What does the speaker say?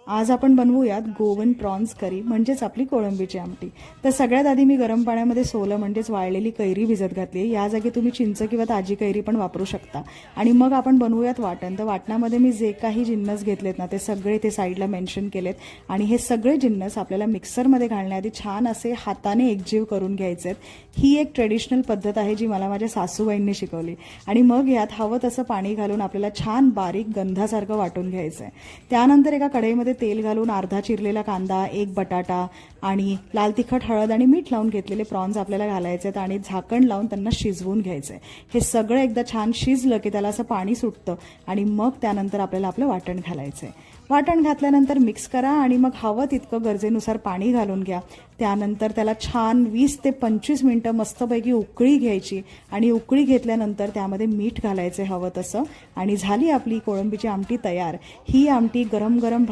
आज आपण बनवूयात गोवन प्रॉन्स करी म्हणजेच आपली कोळंबीची आमटी। तर सगळ्यात आधी मी गरम पाण्यामध्ये सोलं म्हणजेच वाळलेली कैरी भिजत घातली। या जागी तुम्ही चिंच किंवा ताजी कैरी पण वापरू शकता। आणि मग आपण बनवूयात वाटण। तर वाटणामध्ये मी जे काही जिन्नस घेतलेत ना ते सगळे ते साईडला मेन्शन केलेत आणि हे सगळे जिन्नस आपल्याला मिक्सरमध्ये घालण्याआधी छान असे हाताने एकजीव करून घ्यायचे। ही एक ट्रेडिशनल पद्धत आहे जी मला माझ्या सासूबाईंनी शिकवली। आणि मग यात हवं तसं पाणी घालून आपल्याला छान बारीक गंधासारखं वाटून घ्यायचं आहे। त्यानंतर एका कढईमध्ये तेल घालून अर्धा चिरलेला कांदा, एक बटाटा आणि लाल तिखट, हळद आणि मीठ लावून घेतलेले प्रॉन्स आपल्याला घालायचे आहेत आणि झाकण लावून त्यांना शिजवून घ्यायचं आहे। हे सगळं एकदा छान शिजलं की त्याला असं पाणी सुटतं आणि मग त्यानंतर आपल्याला आपलं वाटण घालायचं आहे। वाटण घातल्यानंतर मिक्स करा आणि मग हवं तितकं गरजेनुसार पाणी घालून घ्या। त्यानंतर त्याला छान 20 ते 25 मिनिटं मस्तपैकी उकळी घ्यायची आणि उकळी घेतल्यानंतर त्यामध्ये मीठ घालायचे हवं तसं आणि झाली आपली कोळंबीची आमटी तयार। ही आमटी गरम गरम